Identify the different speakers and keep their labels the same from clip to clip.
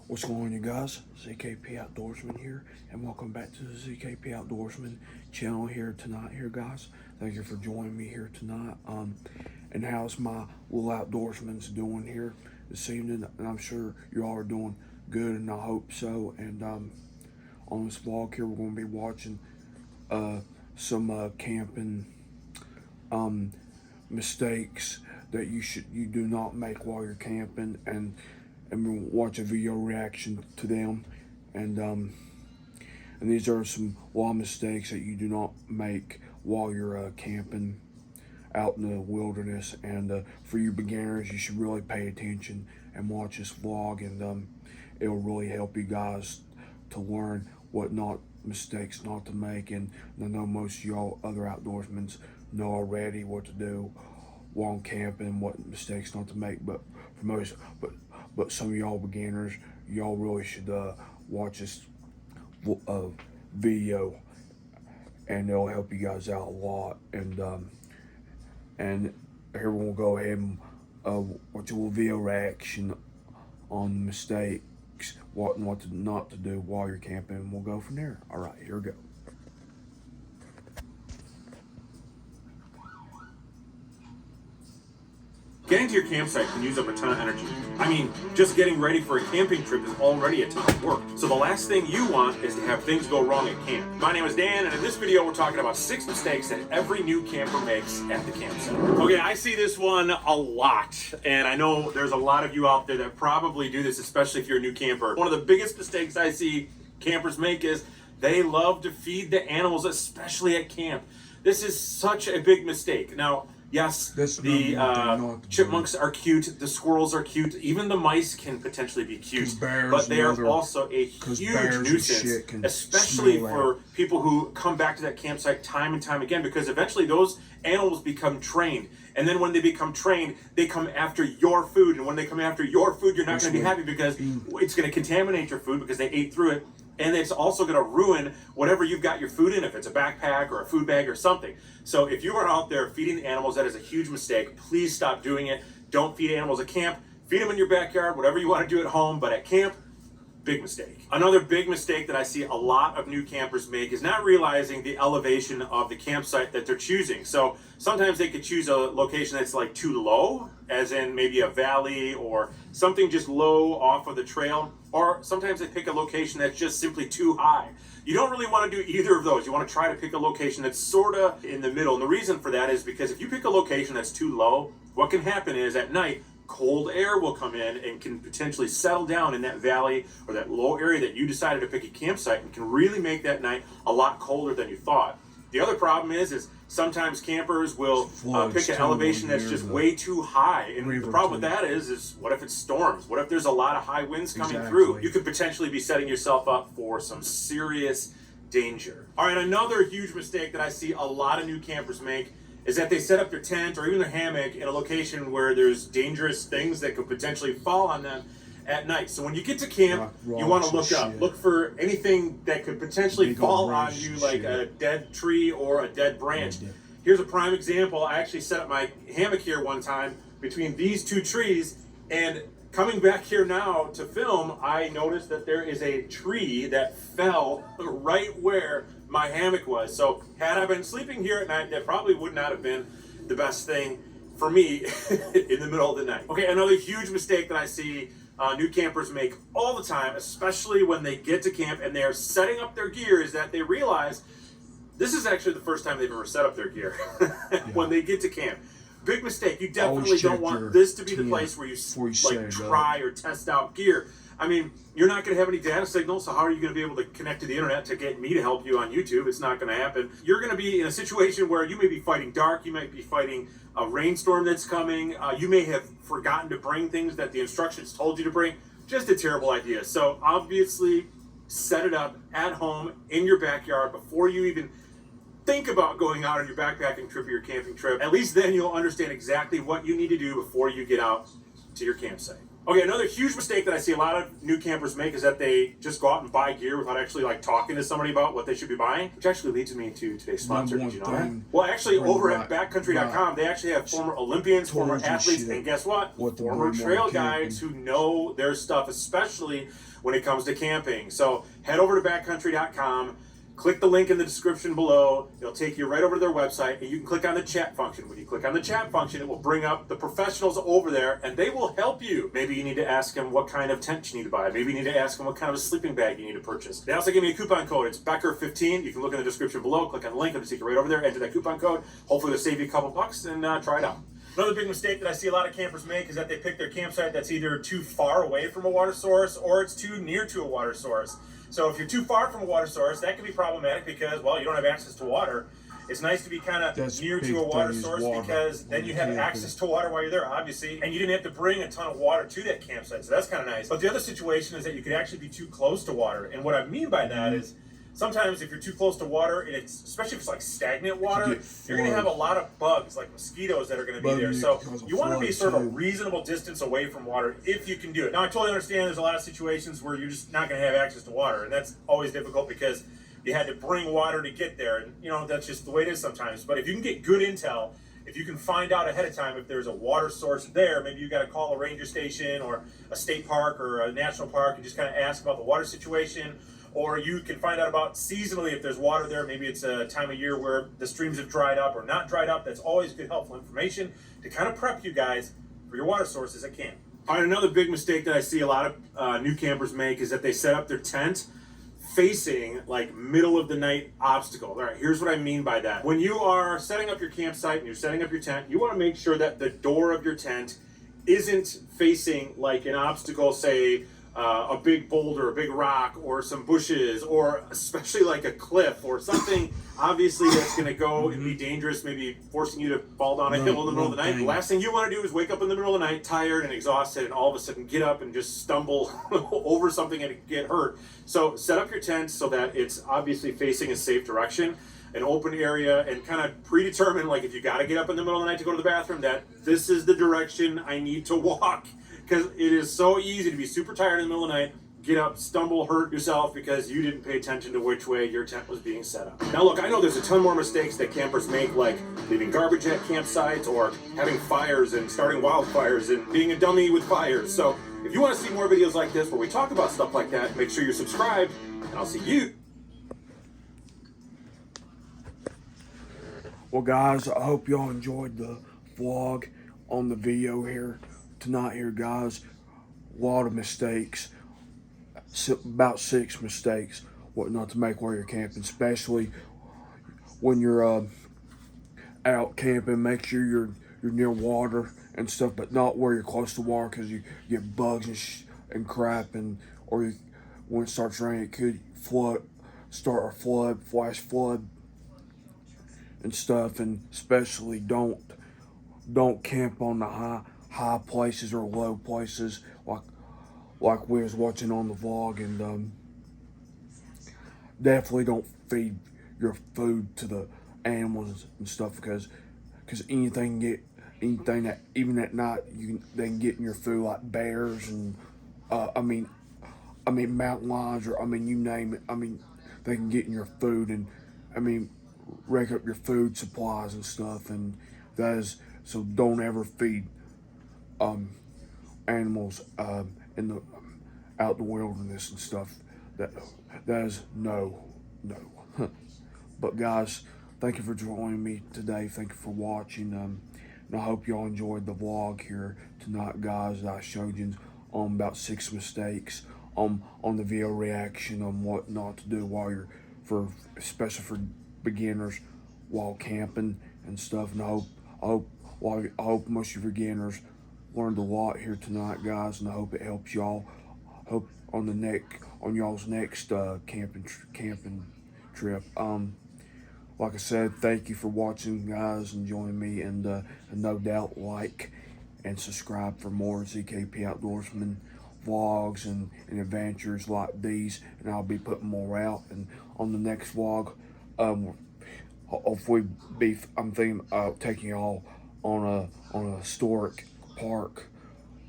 Speaker 1: What's going on, you guys? ZKP Outdoorsman here, and welcome back to the ZKP Outdoorsman channel here tonight. Here, guys, thank you for joining me here tonight. And how's my little outdoorsman's doing here this evening? And I'm sure you all are doing good, and I hope so. And on this vlog here, we're going to be watching some camping mistakes that you do not make while you're camping, and we'll watch a video reaction to them. And these are some wild mistakes that you do not make while you're camping out in the wilderness. And for you beginners, you should really pay attention and watch this vlog, and it'll really help you guys to learn what mistakes not to make. And I know most of y'all other outdoorsmen know already what to do while camping, what mistakes not to make, but some of y'all beginners, y'all really should watch this video, and it'll help you guys out a lot. And here we'll go ahead and watch a little video reaction on mistakes, what not to do while you're camping, and we'll go from there. All right, here we go.
Speaker 2: Getting to your campsite can use up a ton of energy. I mean, just getting ready for a camping trip is already a ton of work. So the last thing you want is to have things go wrong at camp. My name is Dan, and in this video we're talking about 6 mistakes that every new camper makes at the campsite. Okay, I see this one a lot, and I know there's a lot of you out there that probably do this, especially if you're a new camper. One of the biggest mistakes I see campers make is they love to feed the animals, especially at camp. This is such a big mistake. Now, yes, the chipmunks are cute, the squirrels are cute, even the mice can potentially be cute, but they are also a huge nuisance, especially for people who come back to that campsite time and time again, because eventually those animals become trained. And then when they become trained, they come after your food. And when they come after your food, you're not going to be happy, because it's going to contaminate your food because they ate through it. And it's also going to ruin whatever you've got your food in, if it's a backpack or a food bag or something. So if you are out there feeding the animals, that is a huge mistake. Please stop doing it. Don't feed animals at camp. Feed them in your backyard, whatever you want to do at home, but at camp, big mistake. Another big mistake that I see a lot of new campers make is not realizing the elevation of the campsite that they're choosing. So sometimes they could choose a location that's like too low, as in maybe a valley or something just low off of the trail, or sometimes they pick a location that's just simply too high. You don't really want to do either of those. You want to try to pick a location that's sort of in the middle. And the reason for that is because if you pick a location that's too low, what can happen is at night, cold air will come in and can potentially settle down in that valley or that low area that you decided to pick a campsite, and can really make that night a lot colder than you thought. The other problem is sometimes campers will pick an elevation that's just way too high. And the problem with that is what if it storms? What if there's a lot of high winds coming through? You could potentially be setting yourself up for some serious danger. All right, another huge mistake that I see a lot of new campers make is that they set up their tent or even their hammock in a location where there's dangerous things that could potentially fall on them at night. So when you get to camp, you want to look up. Look for anything that could potentially fall on you, like a dead tree or a dead branch. Here's a prime example. I actually set up my hammock here one time between these 2 trees, and coming back here now to film, I noticed that there is a tree that fell right where my hammock was. So had I been sleeping here at night, that probably would not have been the best thing for me in the middle of the night. Okay, another huge mistake that I see new campers make all the time, especially when they get to camp and they're setting up their gear, is that they realize this is actually the first time they've ever set up their gear when they get to camp. Big mistake. You definitely don't want this to be the place where you like try or test out gear. I mean, you're not going to have any data signal, so how are you going to be able to connect to the internet to get me to help you on YouTube? It's not going to happen. You're going to be in a situation where you may be fighting dark, you might be fighting a rainstorm that's coming, you may have forgotten to bring things that the instructions told you to bring. Just a terrible idea. So obviously, set it up at home in your backyard before you even think about going out on your backpacking trip or your camping trip. At least then you'll understand exactly what you need to do before you get out to your campsite. Okay, another huge mistake that I see a lot of new campers make is that they just go out and buy gear without actually like talking to somebody about what they should be buying, which actually leads me to today's sponsor. Did you know that? Well, actually, over at backcountry.com, they actually have former Olympians, former athletes, and guess what? Former trail guides who know their stuff, especially when it comes to camping. So head over to backcountry.com. Click the link in the description below. It'll take you right over to their website, and you can click on the chat function. When you click on the chat function, it will bring up the professionals over there, and they will help you. Maybe you need to ask them what kind of tent you need to buy. Maybe you need to ask them what kind of a sleeping bag you need to purchase. They also give me a coupon code. It's Becker15. You can look in the description below. Click on the link. It'll take you right over there. Enter that coupon code. Hopefully, they'll save you a couple bucks, and try it out. Another big mistake that I see a lot of campers make is that they pick their campsite that's either too far away from a water source or it's too near to a water source. So if you're too far from a water source, that can be problematic because, well, you don't have access to water. It's nice to be kind of near to a water source because then you have access to water while you're there, obviously, and you didn't have to bring a ton of water to that campsite, so that's kind of nice. But the other situation is that you could actually be too close to water, and what I mean by that is sometimes if you're too close to water, and it's especially if it's like stagnant water, you're going to have a lot of bugs, like mosquitoes, that are going to be there. So you want to be sort of a reasonable distance away from water if you can do it. Now, I totally understand there's a lot of situations where you're just not going to have access to water, and that's always difficult because you had to bring water to get there, and you know that's just the way it is sometimes. But if you can get good intel, if you can find out ahead of time if there's a water source there, maybe you got to call a ranger station or a state park or a national park and just kind of ask about the water situation. Or you can find out about seasonally if there's water there. Maybe it's a time of year where the streams have dried up or not dried up. That's always good, helpful information to kind of prep you guys for your water sources at camp. All right, another big mistake that I see a lot of new campers make is that they set up their tent facing like middle of the night obstacle. All right, here's what I mean by that. When you are setting up your campsite and you're setting up your tent, you want to make sure that the door of your tent isn't facing like an obstacle, say, a big boulder, a big rock, or some bushes, or especially like a cliff or something obviously that's going to go and be dangerous, maybe forcing you to fall down a hill in the middle of the night. The last thing you want to do is wake up in the middle of the night tired and exhausted and all of a sudden get up and just stumble over something and get hurt. So set up your tent so that it's obviously facing a safe direction, an open area, and kind of predetermine, like if you got to get up in the middle of the night to go to the bathroom, that this is the direction I need to walk. Because it is so easy to be super tired in the middle of the night, get up, stumble, hurt yourself because you didn't pay attention to which way your tent was being set up. Now look, I know there's a ton more mistakes that campers make, like leaving garbage at campsites or having fires and starting wildfires and being a dummy with fires. So if you want to see more videos like this where we talk about stuff like that, make sure you're subscribed, and I'll see you.
Speaker 1: Well, guys, I hope y'all enjoyed the vlog on the video here tonight here, guys. A lot of mistakes, about 6 mistakes what not to make while you're camping, especially when you're out camping. Make sure you're near water and stuff, but not where you're close to water, because you get bugs and crap, and when it starts raining, it could start a flood, flash flood and stuff. And especially don't camp on the high places or low places like we was watching on the vlog. And definitely don't feed your food to the animals and stuff, because anything that even at night they can get in your food, like bears and I mean mountain lions, or you name it. They can get in your food and wreck up your food supplies and stuff. And so don't ever feed animals in the out in the wilderness and stuff. That is no. But guys, thank you for joining me today. Thank you for watching. And I hope y'all enjoyed the vlog here tonight, guys. I showed you about 6 mistakes on the video reaction on what not to do while especially for beginners while camping and stuff. And I hope most of you beginners learned a lot here tonight, guys, and I hope it helps y'all. Hope on y'all's next camping trip. Like I said, thank you for watching, guys, and joining me, and no doubt like and subscribe for more ZKP Outdoorsman vlogs and adventures like these, and I'll be putting more out. And on the next vlog, hopefully I'm thinking of taking y'all on a historic park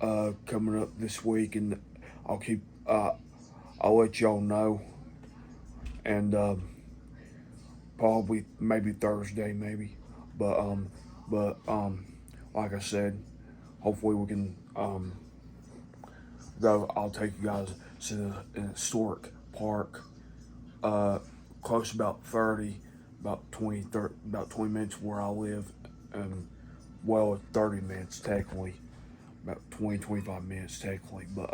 Speaker 1: coming up this week, and I'll keep I'll let y'all know, and probably maybe Thursday maybe, but like I said, hopefully we can go. I'll take you guys to an historic park, close about 20 minutes where I live, and well, 30 minutes technically, about 25 minutes technically, but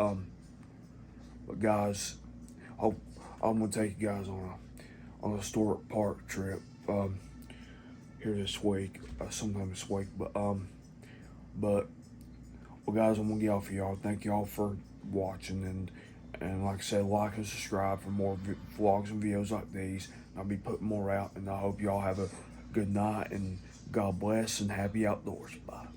Speaker 1: guys, I'm gonna take you guys on a historic park trip here this week, sometime this week, but well, guys, I'm gonna get off of y'all. Thank y'all for watching, and like I said, like and subscribe for more vlogs and videos like these. I'll be putting more out, and I hope y'all have a good night, and God bless, and happy outdoors. Bye.